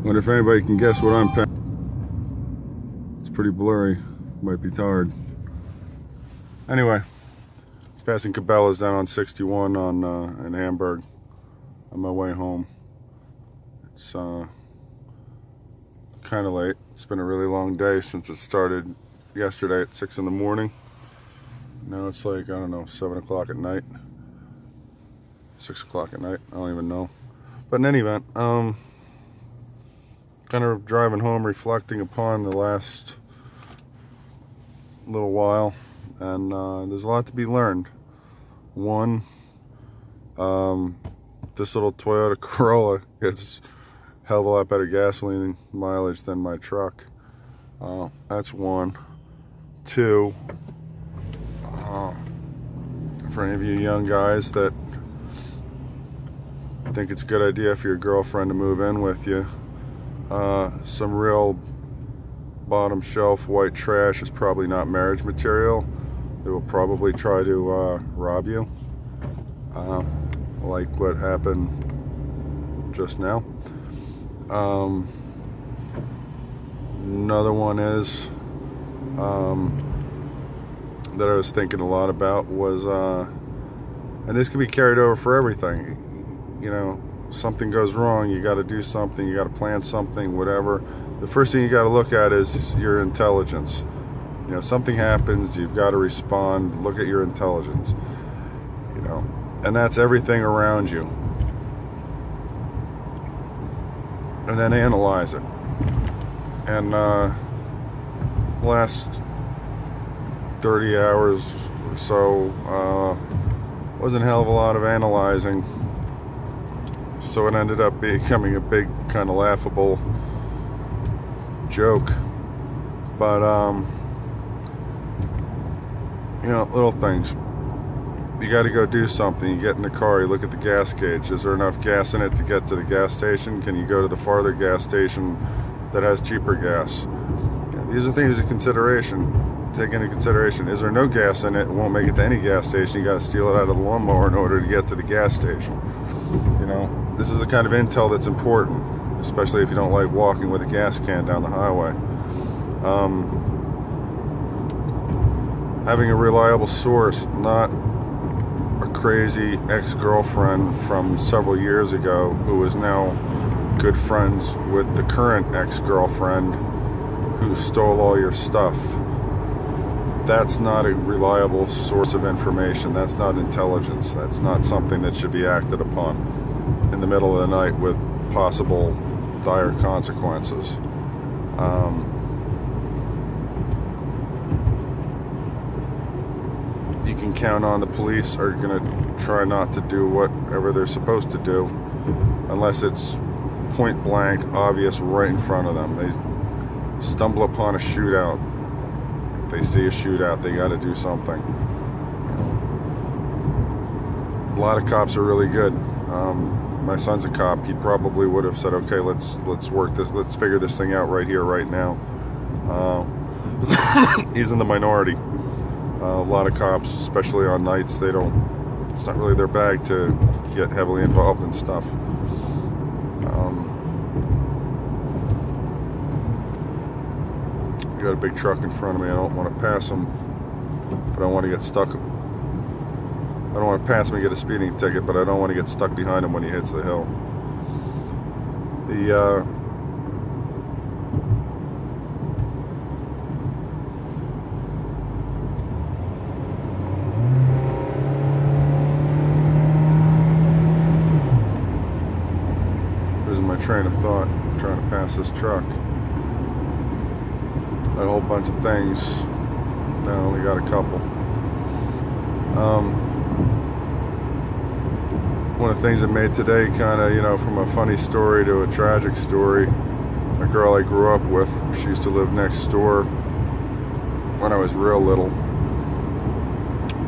Wonder if anybody can guess what I'm passing. It's pretty blurry. Might be tired. Anyway, passing Cabela's down on 61 in Hamburg on my way home. It's kind of late. It's been a really long day since it started yesterday at 6 in the morning. Now it's like, I don't know, 7 o'clock at night. 6 o'clock at night. I don't even know. But in any event, kind of driving home, reflecting upon the last little while, and there's a lot to be learned. One, this little Toyota Corolla gets a hell of a lot better gasoline mileage than my truck. That's one. Two, for any of you young guys that think it's a good idea for your girlfriend to move in with you, some real bottom shelf white trash is probably not marriage material. They will probably try to rob you, like what happened just now. Another one is that I was thinking a lot about was, and this can be carried over for everything. You know, something goes wrong, you got to do something, you got to plan something, whatever. The first thing you got to look at is your intelligence. You know, something happens, you've got to respond. Look at your intelligence. You know, and that's everything around you. And then analyze it. And last 30 hours or so wasn't a hell of a lot of analyzing. So it ended up becoming a big kind of laughable joke. But you know, little things. You got to go do something. You get in the car, you look at the gas gauge. Is there enough gas in it to get to the gas station? Can you go to the farther gas station that has cheaper gas? You know, these are things of consideration. Take into consideration. Is there no gas in it? It won't make it to any gas station. You got to steal it out of the lawnmower in order to get to the gas station. You know, this is the kind of intel that's important, especially if you don't like walking with a gas can down the highway. Having a reliable source, not a crazy ex-girlfriend from several years ago who is now good friends with the current ex-girlfriend who stole all your stuff. That's not a reliable source of information. That's not intelligence. That's not something that should be acted upon in the middle of the night with possible dire consequences. You can count on the police are going to try not to do whatever they're supposed to do unless it's point blank obvious right in front of them. They stumble upon a shootout. They see a shootout, they got to do something. A lot of cops are really good. My son's a cop. He probably would have said, "Okay, let's work this. Let's figure this thing out right here, right now." He's in the minority. A lot of cops, especially on nights, they don't. It's not really their bag to get heavily involved in stuff. Got a big truck in front of me. I don't want to pass him, but I want to get stuck. I don't want to pass him and get a speeding ticket, but I don't want to get stuck behind him when he hits the hill. Losing my train of thought, trying to pass this truck. A whole bunch of things. I only got a couple. One of the things that made today kind of, you know, from a funny story to a tragic story, a girl I grew up with, she used to live next door when I was real little.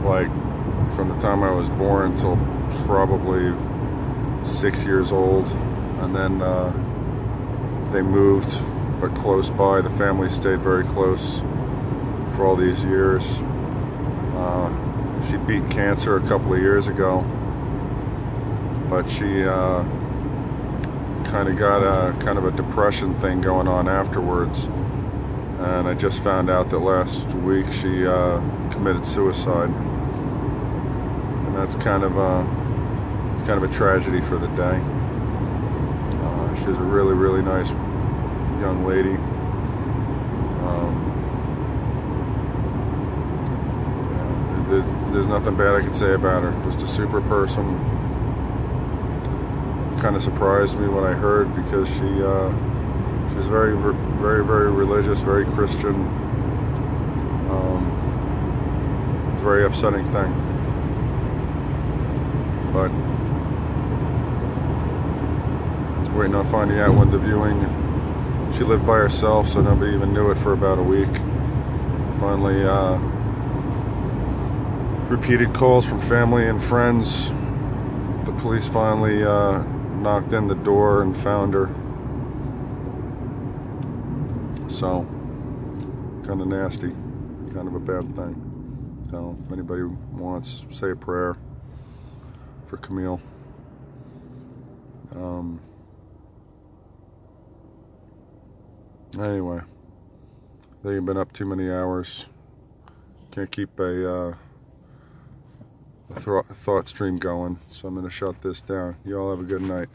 Like, from the time I was born until probably 6 years old. And then they moved, but close by. The family stayed very close for all these years. She beat cancer a couple of years ago, but she kind of got a kind of a depression thing going on afterwards, and I just found out that last week she committed suicide, and that's kind of a tragedy for the day. She was a really nice young lady. There's nothing bad I can say about her. Just a super person. Kind of surprised me when I heard, because she was very religious, very Christian. It's a very upsetting thing. But waiting on finding out when the viewing. She lived by herself, so nobody even knew it for about a week. Finally, repeated calls from family and friends. The police finally knocked in the door and found her. So, kind of nasty, kind of a bad thing. So, if anybody wants, say a prayer for Camille. Anyway, I think I've been up too many hours. Can't keep a thought stream going, so I'm going to shut this down. You all have a good night.